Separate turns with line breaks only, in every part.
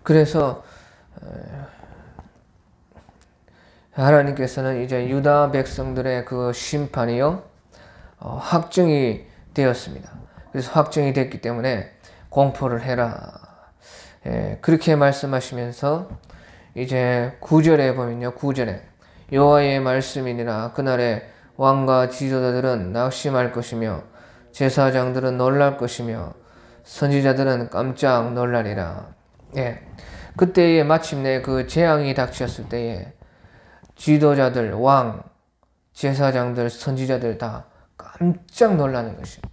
그래서 하나님께서는 이제 유다 백성들의 그 심판이요 확정이 되었습니다. 그래서 확정이 됐기 때문에 공포를 해라. 그렇게 말씀하시면서 이제 9절에 보면요. 9절에 여호와의 말씀이니라. 그날에 왕과 지도자들은 낙심할 것이며 제사장들은 놀랄 것이며 선지자들은 깜짝 놀라리라. 그때에 마침내 그 재앙이 닥쳤을 때에 지도자들, 왕, 제사장들, 선지자들 다 깜짝 놀라는 것입니다.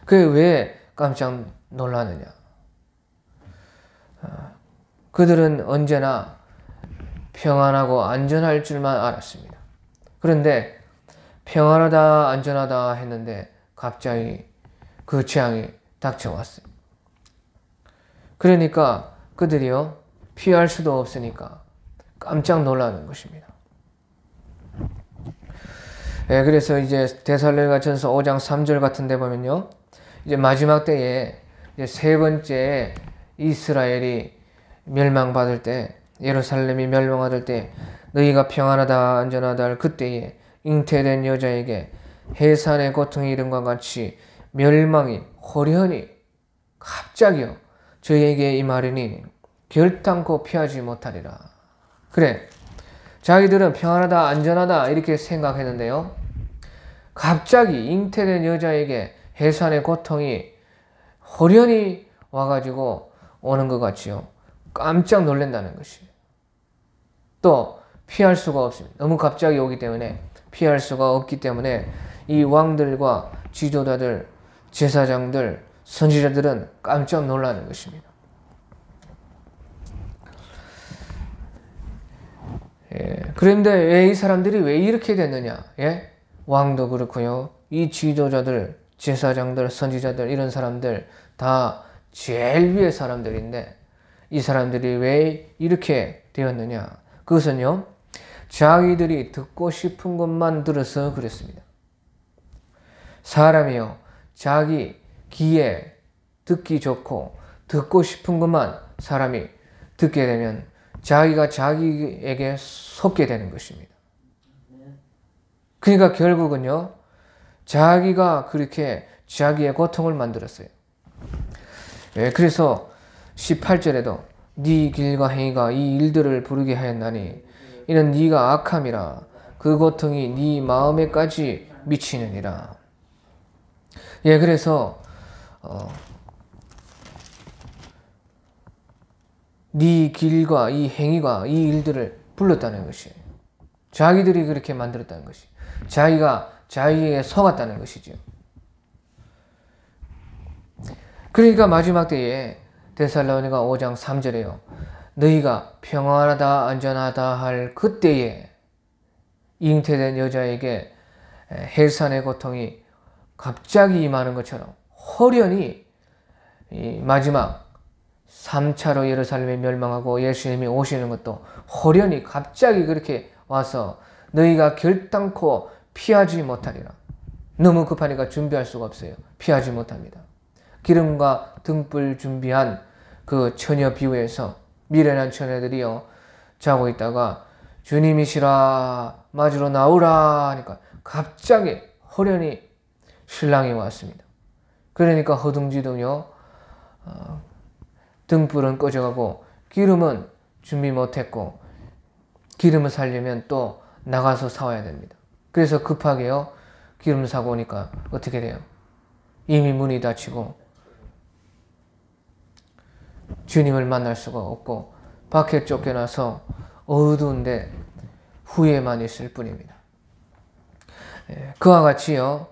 그게 왜 깜짝 놀라느냐? 그들은 언제나 평안하고 안전할 줄만 알았습니다. 그런데 평안하다, 안전하다 했는데 갑자기 그 재앙이 닥쳐왔어요. 그러니까 그들이요, 피할 수도 없으니까 깜짝 놀라는 것입니다. 그래서 이제 데살로니가전서 5장 3절 같은 데 보면요. 이제 마지막 때에 이제 세 번째 이스라엘이 멸망받을 때, 예루살렘이 멸망받을 때 너희가 평안하다 안전하다 할 그때에 잉태된 여자에게 해산의 고통이 이름과 같이 멸망이 호련히 갑자기요 저에게 임하리니 결단코 피하지 못하리라. 그래, 자기들은 평안하다 안전하다 이렇게 생각했는데요, 갑자기 잉태된 여자에게 해산의 고통이 호련히 와가지고 오는 것 같지요. 깜짝 놀란다는 것이에요. 또 피할 수가 없습니다. 너무 갑자기 오기 때문에 피할 수가 없기 때문에 이 왕들과 지도자들, 제사장들, 선지자들은 깜짝 놀라는 것입니다. 그런데 왜 이 사람들이 왜 이렇게 됐느냐? 왕도 그렇고요. 이 지도자들, 제사장들, 선지자들 이런 사람들 다 제일 위의 사람들인데 이 사람들이 왜 이렇게 되었느냐? 그것은요, 자기들이 듣고 싶은 것만 들어서 그랬습니다. 사람이요, 자기 귀에 듣기 좋고 듣고 싶은 것만 사람이 듣게 되면 자기가 자기에게 속게 되는 것입니다. 그러니까 결국은요, 자기가 그렇게 자기의 고통을 만들었어요. 그래서 18절에도 네 길과 행위가 이 일들을 부르게 하였나니 이는 네가 악함이라 그 고통이 네 마음에까지 미치느니라. 그래서 네 길과 이 행위가 이 일들을 불렀다는 것이에요. 자기들이 그렇게 만들었다는 것이, 자기가 자기에게 속았다는 것이죠. 그러니까 마지막 때에 데살로니가 5장 3절에요. 너희가 평안하다 안전하다 할 그때에 잉태된 여자에게 해산의 고통이 갑자기 임하는 것처럼 호련히 이 마지막 3차로 예루살렘이 멸망하고 예수님이 오시는 것도 호련히 갑자기 그렇게 와서 너희가 결단코 피하지 못하리라. 너무 급하니까 준비할 수가 없어요. 피하지 못합니다. 기름과 등불 준비한 그 처녀 비유에서 미련한 처녀들이요 자고 있다가 주님이시라 맞으러 나오라 하니까 갑자기 호련히 신랑이 왔습니다. 그러니까 허둥지둥요 등불은 꺼져가고 기름은 준비 못했고 기름을 살려면 또 나가서 사와야 됩니다. 그래서 급하게요 기름 사고 오니까 어떻게 돼요? 이미 문이 닫히고 주님을 만날 수가 없고 밖에 쫓겨나서 어두운데 후회만 있을 뿐입니다. 그와 같이요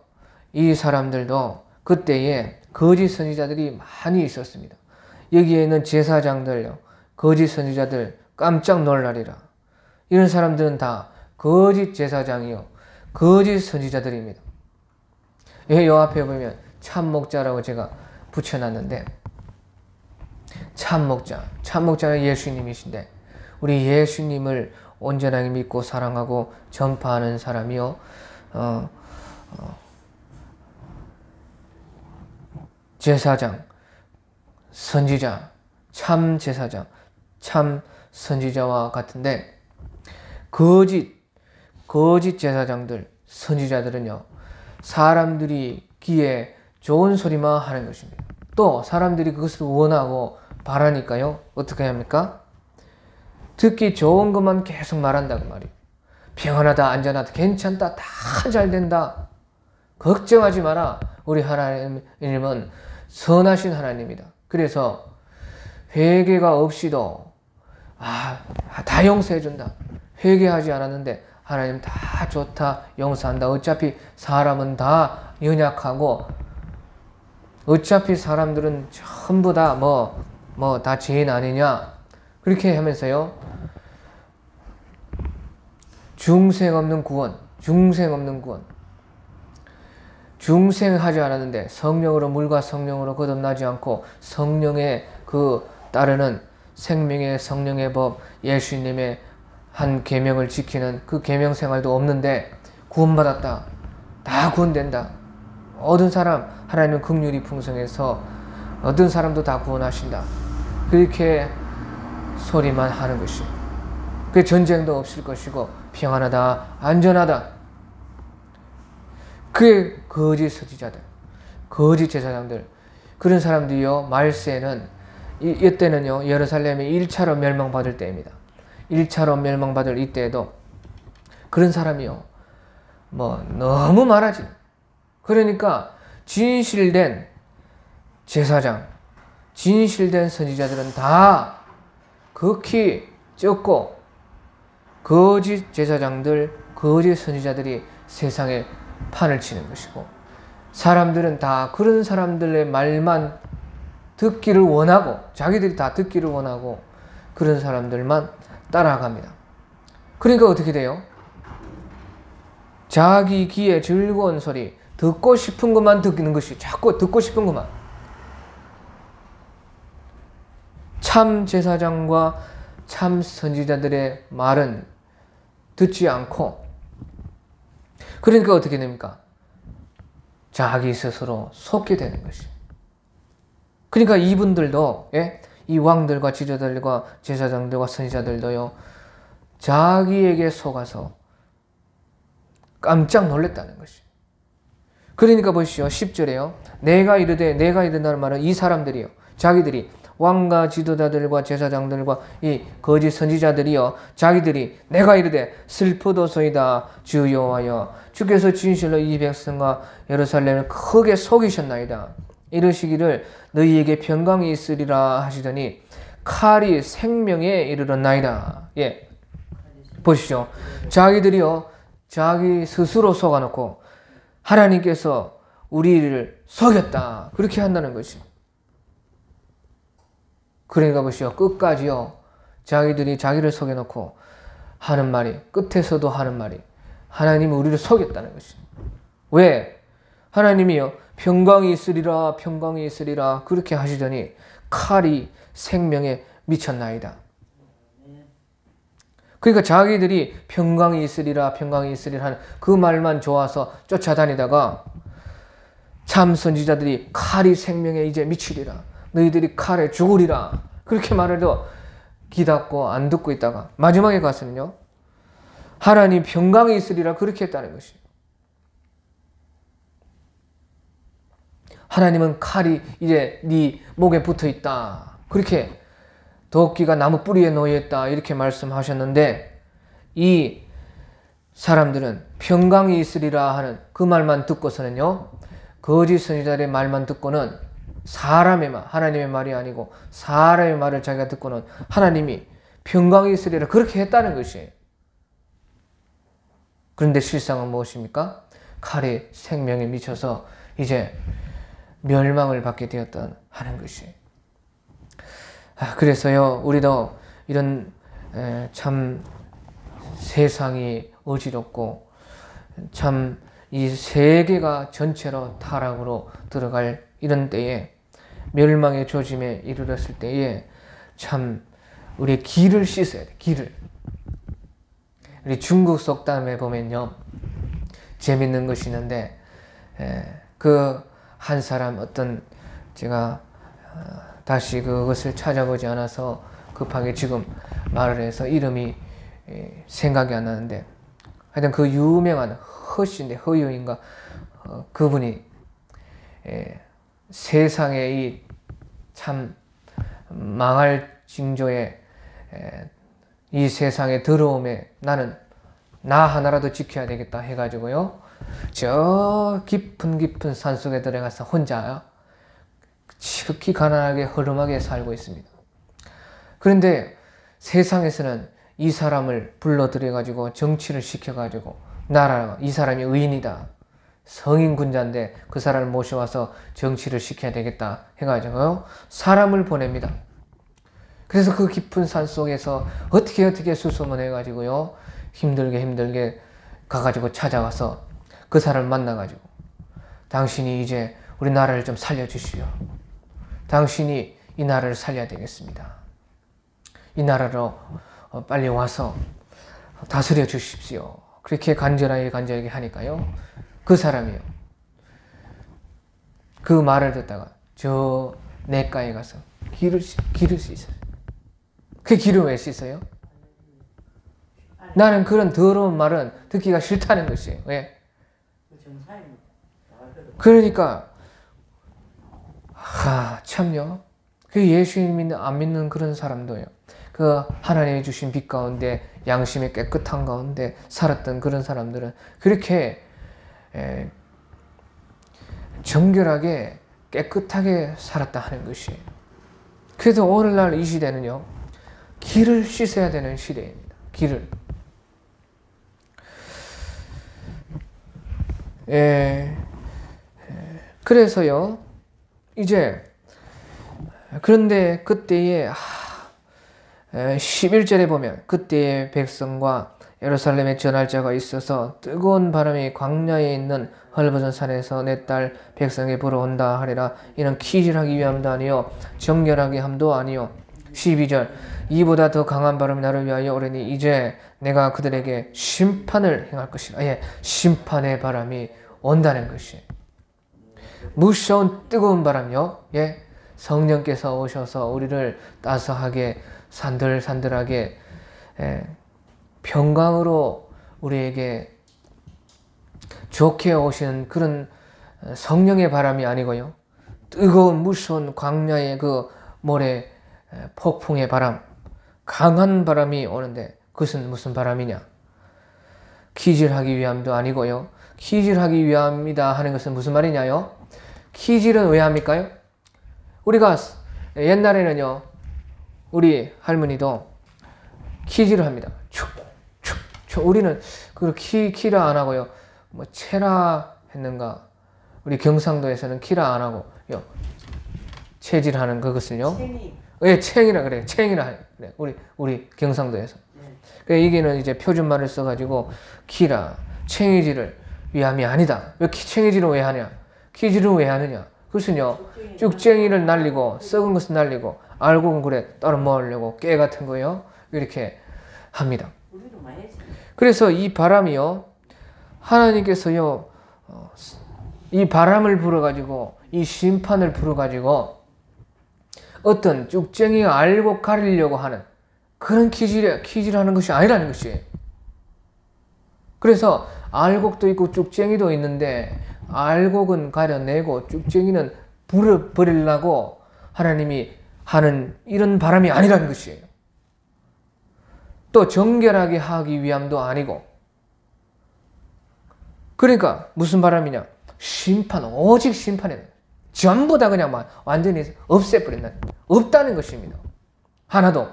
이 사람들도 그때에 거짓 선지자들이 많이 있었습니다. 여기에는 제사장들요 거짓 선지자들 깜짝 놀라리라. 이런 사람들은 다 거짓 제사장이요 거짓 선지자들입니다. 요 앞에 보면 참목자라고 제가 붙여놨는데 참목자는 예수님이신데 우리 예수님을 온전하게 믿고 사랑하고 전파하는 사람이요 제사장, 선지자, 참 제사장, 참 선지자와 같은데, 거짓 제사장들, 선지자들은요, 사람들이 귀에 좋은 소리만 하는 것입니다. 또 사람들이 그것을 원하고 바라니까요, 어떻게 합니까? 듣기 좋은 것만 계속 말한다고 말이에요. 평안하다, 안전하다, 괜찮다, 다 잘 된다, 걱정하지 마라. 우리 하나님은 선하신 하나님이다. 그래서 회개가 없이도 다 용서해준다. 회개하지 않았는데 하나님 다 좋다, 용서한다. 어차피 사람은 다 연약하고, 어차피 사람들은 전부 다 다 죄인 아니냐, 그렇게 하면서요, 중생 없는 구원, 중생하지 않았는데 성령으로, 물과 성령으로 거듭나지 않고 성령의 그 따르는 생명의 성령의 법, 예수님의 한 계명을 지키는 그 계명 생활도 없는데 구원받았다, 다 구원된다, 모든 사람 하나님은 긍휼이 풍성해서 어떤 사람도 다 구원하신다, 그렇게 소리만 하는 것이, 그 전쟁도 없을 것이고 평안하다, 안전하다. 그게 거짓 선지자들, 거짓 제사장들, 그런 사람들이요, 말세는 이때는요, 예루살렘이 1차로 멸망받을 때입니다. 1차로 멸망받을 이때에도 그런 사람이요, 너무 많아지. 그러니까 진실된 제사장, 진실된 선지자들은 다 극히 적고, 거짓 제사장들, 거짓 선지자들이 세상에 판을 치는 것이고, 사람들은 다 그런 사람들의 말만 듣기를 원하고, 자기들이 다 듣기를 원하고 그런 사람들만 따라갑니다. 그러니까 어떻게 돼요? 자기 귀에 즐거운 소리, 듣고 싶은 것만 듣는 것이, 자꾸 듣고 싶은 것만. 참 제사장과 참 선지자들의 말은 듣지 않고, 그러니까 어떻게 됩니까? 자기 스스로 속게 되는 것이. 그러니까 이분들도, 이 왕들과 지도자들과 제사장들과 선지자들도요, 자기에게 속아서 깜짝 놀랐다는 것이. 그러니까 보시오, 10절에요. 내가 이르다는 말은 이 사람들이요, 자기들이, 왕과 지도자들과 제사장들과 이 거짓 선지자들이요, 자기들이 내가 이르되 슬프도소이다 주 여호와여, 주께서 진실로 이 백성과 예루살렘을 크게 속이셨나이다. 이르시기를 너희에게 평강이 있으리라 하시더니 칼이 생명에 이르렀나이다. 보시죠. 자기들이요, 자기 스스로 속아놓고 하나님께서 우리를 속였다, 그렇게 한다는 것이. 그러니까 보시오, 끝까지요, 자기들이 자기를 속여놓고 하는 말이, 끝에서도 하는 말이, 하나님이 우리를 속였다는 것이. 왜? 하나님이요, 평강이 있으리라, 평강이 있으리라 그렇게 하시더니 칼이 생명에 미쳤나이다. 그러니까 자기들이 평강이 있으리라, 평강이 있으리라 하는 그 말만 좋아서 쫓아다니다가 참 선지자들이 칼이 생명에 이제 미치리라, 너희들이 칼에 죽으리라 그렇게 말해도 기닫고 안 듣고 있다가 마지막에 가서는요, 하나님 평강이 있으리라 그렇게 했다는 것이. 하나님은 칼이 이제 네 목에 붙어 있다, 그렇게 도끼가 나무 뿌리에 놓여 있다, 이렇게 말씀하셨는데, 이 사람들은 평강이 있으리라 하는 그 말만 듣고서는요, 거짓 선지자의 말만 듣고는 사람의 말, 하나님의 말이 아니고 사람의 말을 자기가 듣고는 하나님이 평강이 있으리라 그렇게 했다는 것이에요. 그런데 실상은 무엇입니까? 칼이 생명에 미쳐서 이제 멸망을 받게 되었다 하는 것이. 그래서요, 우리도 이런 참 세상이 어지럽고 참 이 세계가 전체로 타락으로 들어갈 이런 때에, 멸망의 조짐에 이르렀을 때에 참 우리 기를 씻어야 돼. 기를. 우리 중국 속담에 보면요, 재밌는 것이 있는데, 그 한 사람, 어떤, 제가 다시 그것을 찾아보지 않아서 급하게 지금 말을 해서 이름이 생각이 안 나는데, 하여튼 그 유명한 허유인가 그분이 세상의 이 참 망할 징조에 이 세상의 더러움에 나는 나 하나라도 지켜야 되겠다 해가지고요, 저 깊은 산속에 들어가서 혼자 지극히 가난하게 허름하게 살고 있습니다. 그런데 세상에서는 이 사람을 불러들여가지고 정치를 시켜가지고 이 사람이 의인이다, 성인군자인데 그 사람을 모셔와서 정치를 시켜야 되겠다 해가지고요, 사람을 보냅니다. 그래서 그 깊은 산속에서 어떻게 수소문해가지고요, 힘들게 가가지고 찾아가서 그 사람을 만나가지고, 당신이 이제 우리 나라를 좀 살려주시오. 당신이 이 나라를 살려야 되겠습니다. 이 나라로 빨리 와서 다스려 주십시오. 그렇게 간절하게 하니까요, 그 사람이요, 그 말을 듣다가 저 냇가에 가서 길을 씻어요. 그 길을 왜 씻어요? 나는 그런 더러운 말은 듣기가 싫다는 것이에요. 왜? 그러니까 참요, 그 예수 안 믿는 그런 사람도요, 그 하나님이 주신 빛 가운데 양심이 깨끗한 가운데 살았던 그런 사람들은 그렇게 정결하게 깨끗하게 살았다 하는 것이에요. 그래서 오늘날 이 시대는요, 길을 씻어야 되는 시대입니다. 길을. 그래서요, 이제 그런데 그때에 11절에 보면 그때의 백성과 예루살렘에 전할 자가 있어서 뜨거운 바람이 광야에 있는 헐벗은 산에서 내 딸 백성에 불어온다 하리라. 이는 키질하기 위함도 아니요 정결하게 함도 아니요. 12절 이보다 더 강한 바람이 나를 위하여 오르니 이제 내가 그들에게 심판을 행할 것이라. 심판의 바람이 온다는 것이, 무서운 뜨거운 바람요, 성령께서 오셔서 우리를 따스하게 산들산들하게 평강으로 우리에게 좋게 오시는 그런 성령의 바람이 아니고요, 뜨거운 무서운 광야의 그 모래 폭풍의 바람, 강한 바람이 오는데 그것은 무슨 바람이냐? 키질하기 위함도 아니고요, 키질하기 위함이다 하는 것은 무슨 말이냐요? 키질은 왜 합니까요? 우리가 옛날에는요, 우리 할머니도 키질을 합니다. 우리는 그 키라 안 하고요, 뭐 체라 했는가? 우리 경상도에서는 키라 안 하고 체질하는 그것을요. 챙이라 그래요. 챙이라 그래. 우리 경상도에서. 이게는 이제 표준말을 써가지고 키라, 챙이질을 위함이 아니다. 왜 챙이질을 왜 하냐? 키질을 왜 하느냐? 그것은요, 쭉쟁이를 날리고 썩은 것을 날리고 알곡은 그래 따로 먹으려고 깨 같은 거요, 이렇게 합니다. 그래서 이 바람이요, 하나님께서요, 이 바람을 불어가지고 이 심판을 불어가지고 어떤 쭉쟁이가 알곡 가리려고 하는 그런 키질하는 것이 아니라는 것이에요. 그래서 알곡도 있고 쭉쟁이도 있는데 알곡은 가려내고 쭉쟁이는 불어버리려고 하나님이 하는 이런 바람이 아니라는 것이에요. 또 정결하게 하기 위함도 아니고. 그러니까 무슨 바람이냐? 심판, 오직 심판이에요. 전부 다 그냥 완전히 없애버린다. 없다는 것입니다. 하나도.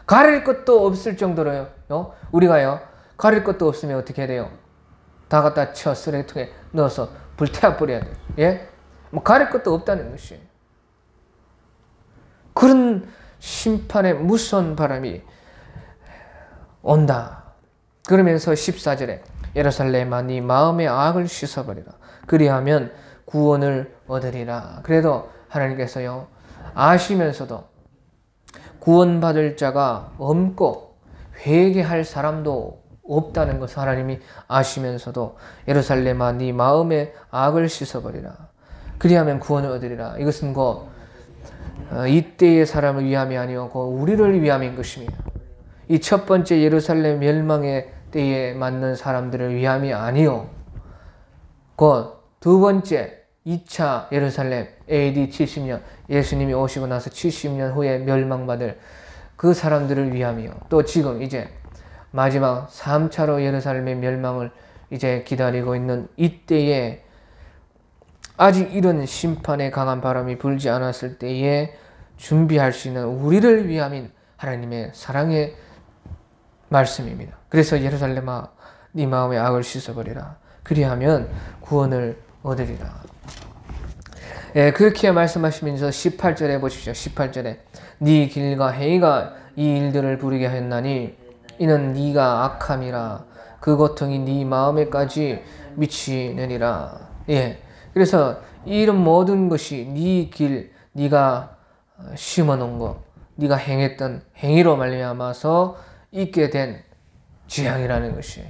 가릴 것도 없을 정도로요. 우리가요, 가릴 것도 없으면 어떻게 해야 돼요? 다 갖다 쳐 쓰레기통에 넣어서 불태워버려야 돼요. 뭐 가릴 것도 없다는 것이에요. 그런 심판의 무서운 바람이 온다. 그러면서 14절에 예루살렘아 네 마음의 악을 씻어버리라. 그리하면 구원을 얻으리라. 그래도 하나님께서요, 아시면서도 구원받을 자가 없고 회개할 사람도 없다는 것을 하나님이 아시면서도 예루살렘아 네 마음의 악을 씻어버리라. 그리하면 구원을 얻으리라. 이것은 곧 이때의 사람을 위함이 아니었고 우리를 위함인 것입니다. 이 첫 번째 예루살렘 멸망의 때에 맞는 사람들을 위함이 아니요 곧 두 번째 2차 예루살렘 AD 70년 예수님이 오시고 나서 70년 후에 멸망받을 그 사람들을 위함이요. 또 지금 이제 마지막 3차로 예루살렘의 멸망을 이제 기다리고 있는 이때에 아직 이런 심판의 강한 바람이 불지 않았을 때에 준비할 수 있는 우리를 위함인 하나님의 사랑의 말씀입니다. 그래서 예루살렘아 네 마음의 악을 씻어버리라. 그리하면 구원을 얻으리라. 예, 그렇게 말씀하시면서 18절에 보십시오. 18절에 네 길과 행위가 이 일들을 부르게 하였나니 이는 네가 악함이라 그 고통이 네 마음에까지 미치느니라. 예, 그래서 이런 모든 것이 네 길, 네가 심어놓은 것, 네가 행했던 행위로 말미암아서 있게 된 재앙이라는 것이에요.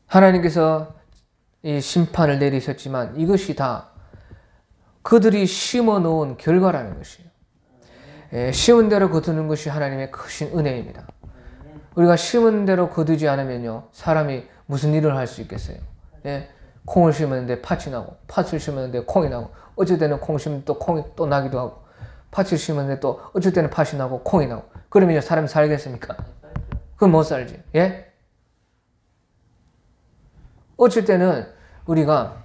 하나님께서 이 심판을 내리셨지만 이것이 다 그들이 심어놓은 결과라는 것이에요. 심은 대로 거두는 것이 하나님의 크신 은혜입니다. 우리가 심은 대로 거두지 않으면요, 사람이 무슨 일을 할 수 있겠어요? 예? 콩을 심었는데 팥이 나고, 팥을 심었는데 콩이 나고, 어쩔 때는 콩 심으면 또 콩이 또 나기도 하고, 팥을 심었는데 또 어쩔 때는 팥이 나고 콩이 나고, 그러면 사람이 살겠습니까? 그건 못 살지. 예? 어쩔 때는 우리가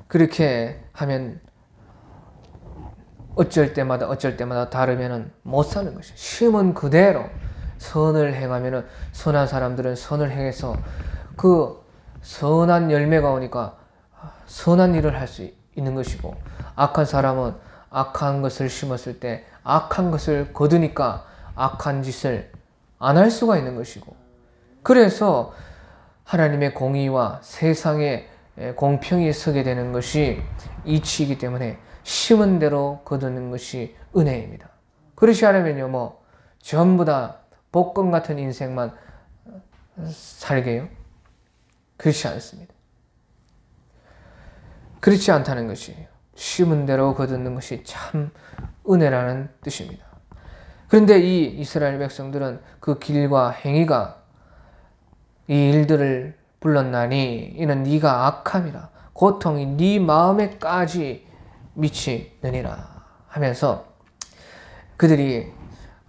그렇게 하면 어쩔 때마다 다르면은 못 사는 것이에요. 심은 그대로 선을 행하면은 선한 사람들은 선을 행해서 그 선한 열매가 오니까 선한 일을 할 수 있는 것이고, 악한 사람은 악한 것을 심었을 때 악한 것을 거두니까 악한 짓을 안 할 수가 있는 것이고, 그래서 하나님의 공의와 세상의 공평이 서게 되는 것이 이치이기 때문에 심은 대로 거두는 것이 은혜입니다. 그렇지 않으면요, 뭐 전부 다 복권 같은 인생만 살게요? 그렇지 않습니다. 그렇지 않다는 것이에요. 심은 대로 거두는 것이 참 은혜라는 뜻입니다. 그런데 이 이스라엘 백성들은 그 길과 행위가 이 일들을 불렀나니 이는 네가 악함이라 고통이 네 마음에까지 미치느니라 하면서 그들이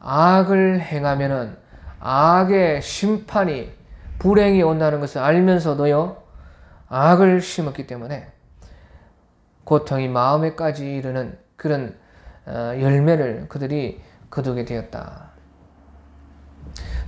악을 행하면은 악의 심판이 불행이 온다는 것을 알면서도요, 악을 심었기 때문에 고통이 마음에까지 이르는 그런 열매를 그들이 거두게 되었다.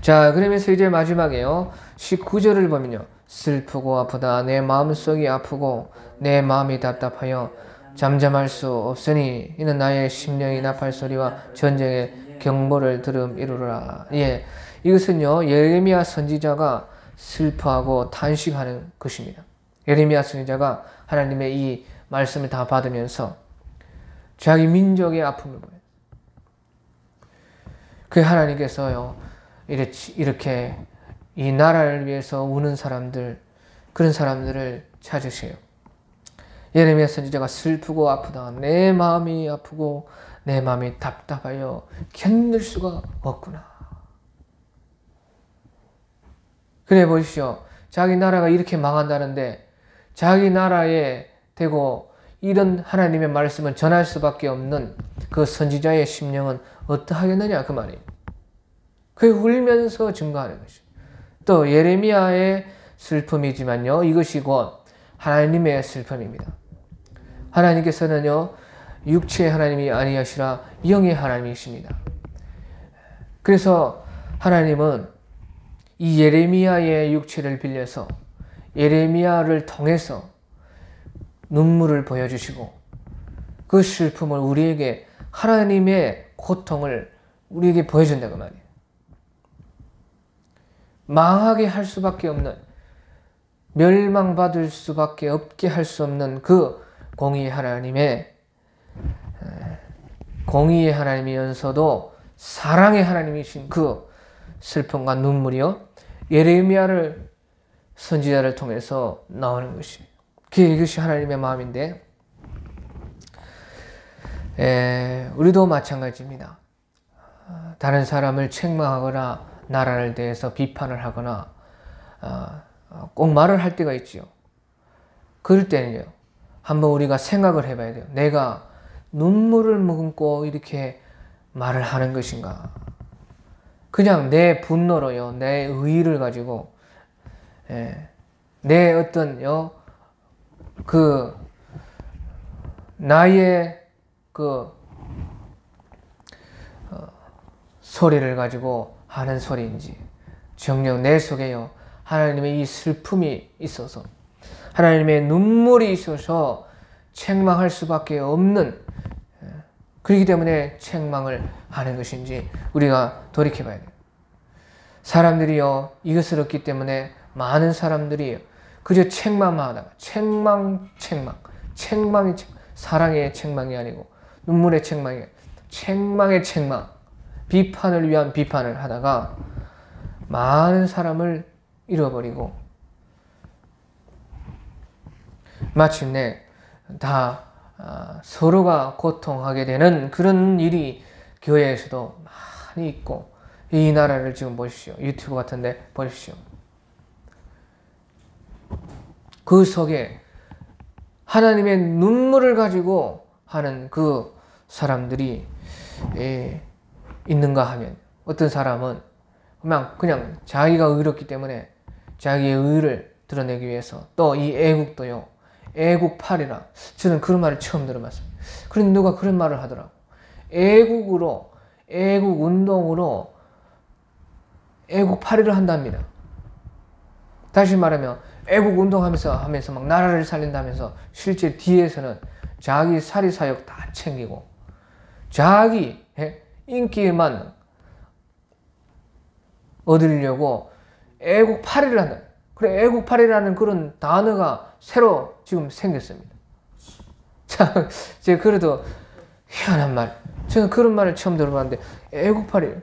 자, 그러면서 이제 마지막에요, 19절을 보면요, 슬프고 아프다 내 마음속이 아프고 내 마음이 답답하여 잠잠할 수 없으니 이는 나의 심령이 나팔 소리와 전쟁의 경보를 들음이루라. 예, 이것은요 예레미야 선지자가 슬퍼하고 탄식하는 것입니다. 예레미야 선지자가 하나님의 이 말씀을 다 받으면서 자기 민족의 아픔을 보여요. 그 하나님께서요 이렇게 이 나라를 위해서 우는 사람들, 그런 사람들을 찾으세요. 예레미야 선지자가 슬프고 아프다 내 마음이 아프고 내 마음이 답답하여 견딜 수가 없구나. 그래 보십시오. 자기 나라가 이렇게 망한다는데 자기 나라에 대고 이런 하나님의 말씀을 전할 수밖에 없는 그 선지자의 심령은 어떠하겠느냐 그 말이에요. 그게 울면서 증거하는 것이죠. 또 예레미야의 슬픔이지만요, 이것이 곧 하나님의 슬픔입니다. 하나님께서는요 육체의 하나님이 아니하시라 영의 하나님이십니다. 그래서 하나님은 이 예레미야의 육체를 빌려서 예레미야를 통해서 눈물을 보여주시고 그 슬픔을 우리에게, 하나님의 고통을 우리에게 보여준다고 말이에요. 망하게 할 수밖에 없는, 멸망받을 수밖에 없게 할 수 없는 그 공의의 하나님이면서도 사랑의 하나님이신 그 슬픔과 눈물이요 예레미야를 선지자를 통해서 나오는 것이에요. 이것이 하나님의 마음인데, 우리도 마찬가지입니다. 다른 사람을 책망하거나 나라를 대해서 비판을 하거나 꼭 말을 할 때가 있지요. 그럴 때는요, 한번 우리가 생각을 해봐야 돼요. 내가 눈물을 머금고 이렇게 말을 하는 것인가? 그냥 내 분노로요, 내 의의를 가지고 내 어떤 나의 소리를 가지고 하는 소리인지, 정녕 내 속에요 하나님의 이 슬픔이 있어서, 하나님의 눈물이 있어서 책망할 수밖에 없는, 그렇기 때문에 책망을 하는 것인지 우리가 돌이켜봐야 돼요. 사람들이요, 이것을 얻기 때문에 많은 사람들이 그저 책망만 하다가 책망이 사랑의 책망이 아니고 눈물의 책망이, 책망의 책망, 비판을 위한 비판을 하다가 많은 사람을 잃어버리고 마침내 다 서로가 고통하게 되는 그런 일이 교회에서도 많이 있고, 이 나라를 지금 보십시오. 유튜브 같은데 보십시오. 그 속에 하나님의 눈물을 가지고 하는 그 사람들이 있는가 하면, 어떤 사람은 그냥 자기가 의롭기 때문에 자기의 의를 드러내기 위해서, 또 이 애국도요, 애국팔이라, 저는 그런 말을 처음 들어봤습니다. 그런데 누가 그런 말을 하더라고. 애국으로, 애국운동으로 애국팔이를 한답니다. 다시 말하면 애국운동하면서 막 나라를 살린다면서 실제 뒤에서는 자기 사리사욕 다 챙기고 자기 인기만 얻으려고 애국팔이를 한다. 그래, 애국팔이라는 그런 단어가 새로 지금 생겼습니다. 참, 제가 그래도 희한한 말, 저는 그런 말을 처음 들어봤는데, 애국팔이,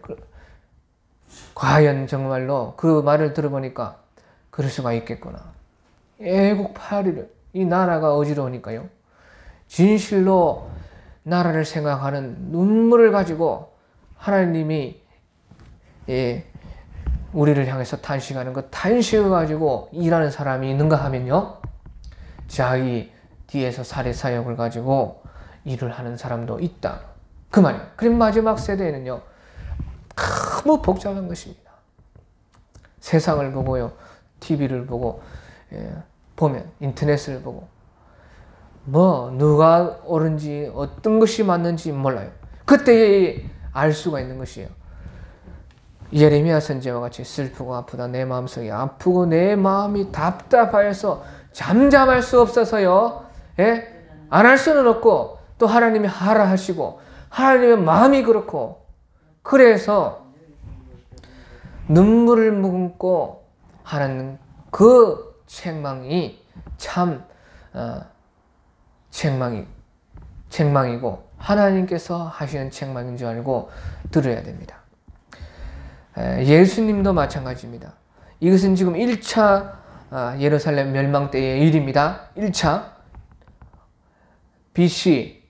과연 정말로 그 말을 들어보니까 그럴 수가 있겠구나. 애국팔이를, 이 나라가 어지러우니까요, 진실로 나라를 생각하는 눈물을 가지고 하나님이 우리를 향해서 탄식하는 그 탄식을 가지고 일하는 사람이 있는가 하면요, 자기 뒤에서 사례사역을 가지고 일을 하는 사람도 있다, 그 말이에요. 그럼 마지막 세대에는요, 너무 복잡한 것입니다. 세상을 보고요, TV를 보고 보면, 인터넷을 보고 누가 옳은지 어떤 것이 맞는지 몰라요. 그때 알 수가 있는 것이에요. 예레미야 선지자와 같이 슬프고 아프다, 내 마음속이 아프고 내 마음이 답답하여서 잠잠할 수 없어서요, 안 할 수는 없고, 또 하나님이 하라 하시고 하나님의 마음이 그렇고, 그래서 눈물을 머금고 하는 그 책망이 참 책망이고 하나님께서 하시는 책망인 줄 알고 들어야 됩니다. 예수님도 마찬가지입니다. 이것은 지금 1차 예루살렘 멸망 때의 일입니다. 1차 BC,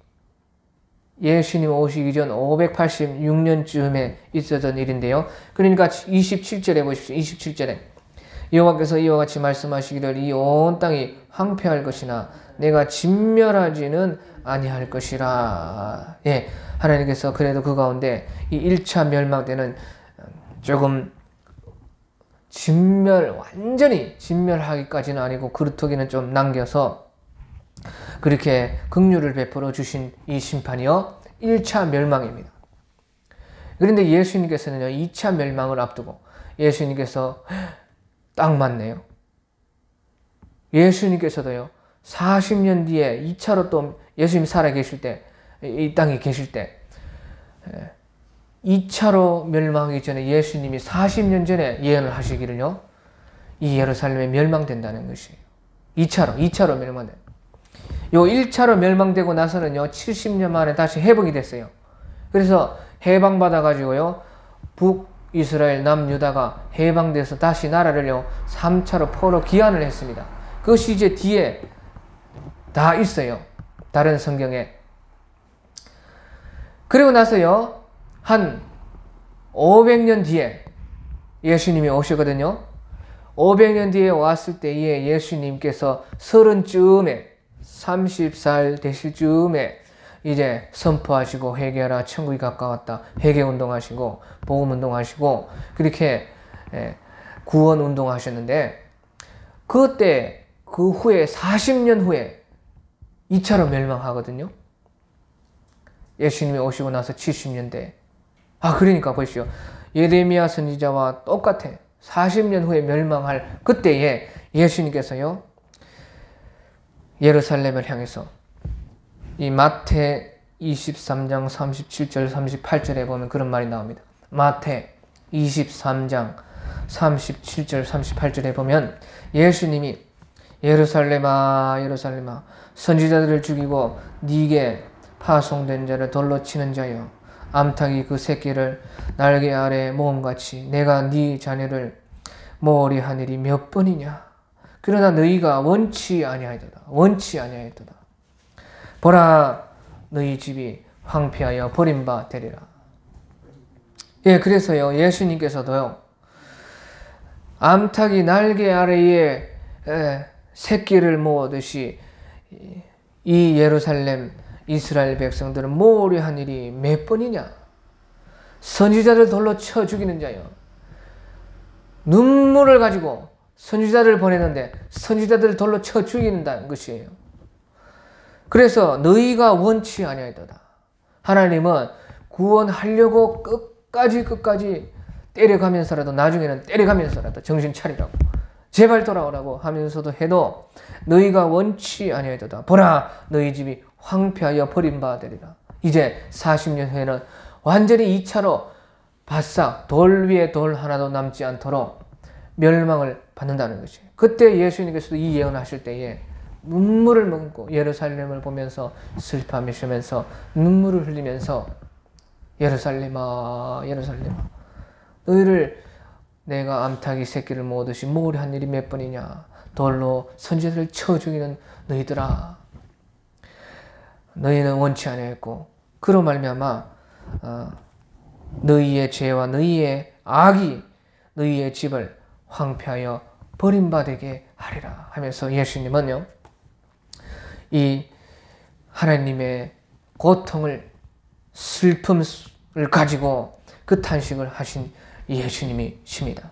예수님 오시기 전 586년쯤에 있었던 일인데요. 그러니까 27절에 보십시오. 27절에 여호와께서 이와 같이 말씀하시기를, 이 온 땅이 황폐할 것이나 내가 진멸하지는 아니할 것이라. 하나님께서 그래도 그 가운데 이 1차 멸망 때는 조금 완전히 진멸하기까지는 아니고 그루터기는 좀 남겨서 그렇게 긍휼을 베풀어 주신 이 심판이요, 1차 멸망입니다. 그런데 예수님께서는요, 2차 멸망을 앞두고 예수님께서 딱 맞네요. 예수님께서도요, 40년 뒤에 2차로 또 예수님 살아계실 때, 이 땅에 계실 때 2차로 멸망하기 전에 예수님이 40년 전에 예언을 하시기를요, 이 예루살렘에 멸망된다는 것이에요. 2차로 멸망된다. 요 1차로 멸망되고 나서는요, 70년 만에 다시 회복이 됐어요. 그래서 해방받아가지고요, 북이스라엘, 남유다가 해방돼서 다시 나라를요, 3차로 포로 귀환을 했습니다. 그것이 이제 뒤에 다 있어요. 다른 성경에. 그리고 나서요, 한 500년 뒤에 예수님이 오시거든요. 500년 뒤에 왔을 때에 예수님께서 30쯤에 30살 되실 쯤에 이제 선포하시고 회개하라 천국이 가까웠다 회개운동 하시고 복음운동 하시고 그렇게 구원운동 하셨는데 그때 그 후에 40년 후에 2차로 멸망하거든요. 예수님이 오시고 나서 70년대. 그러니까 보십시오. 예레미야 선지자와 똑같아. 40년 후에 멸망할 그때에 예수님께서요, 예루살렘을 향해서 이 마태 23장 37절 38절에 보면 그런 말이 나옵니다. 마태 23장 37절 38절에 보면 예수님이 예루살렘아 예루살렘아 선지자들을 죽이고 네게 파송된 자를 돌로 치는 자여 암탉이 그 새끼를 날개 아래 모음같이 내가 네 자녀를 모으리 하늘이 몇 번이냐. 그러나 너희가 원치 아니하였도다. 원치 아니하였도다. 보라 너희 집이 황폐하여 버림바 되리라. 예, 그래서요 예수님께서도요 암탉이 날개 아래에 새끼를 모으듯이 이 예루살렘 이스라엘 백성들은 모으려 한 일이 몇 번이냐. 선지자들 돌로 쳐 죽이는 자요. 눈물을 가지고 선지자들을 보내는데 선지자들을 돌로 쳐 죽이는다는 것이에요. 그래서 너희가 원치 아니하였도다. 하나님은 구원하려고 끝까지 때려가면서라도 나중에는 때려가면서라도 정신 차리라고 제발 돌아오라고 하면서도 해도 너희가 원치 아니하였도다. 보라 너희 집이 황폐하여 버림받으리라. 이제 40년 후에는 완전히 2차로 바싹 돌 위에 돌 하나도 남지 않도록 멸망을 받는다는 것이에요. 그때 예수님께서도 이 예언하실 때에 눈물을 머금고 예루살렘을 보면서 슬퍼하시면서 눈물을 흘리면서 예루살렘아 예루살렘아 너희를 내가 암탉이 새끼를 모으듯이 모으려 한 일이 몇 번이냐. 돌로 선지자들을 쳐 죽이는 너희들아 너희는 원치 아니하였고 그로 말미암아 너희의 죄와 너희의 악이 너희의 집을 황폐하여 버림받게 하리라 하면서 예수님은요 이 하나님의 고통을 슬픔을 가지고 그 탄식을 하신 예수님이십니다.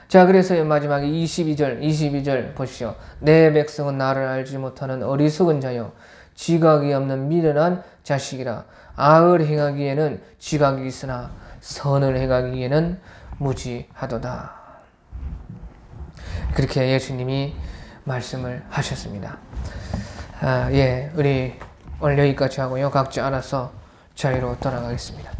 자, 그래서 마지막에 22절 보십시오. 내 백성은 나를 알지 못하는 어리석은 자요 지각이 없는 미련한 자식이라. 악을 행하기에는 지각이 있으나 선을 행하기에는 무지하도다. 그렇게 예수님이 말씀을 하셨습니다. 우리 오늘 여기까지 하고요. 각자 알아서 자유로 돌아가겠습니다.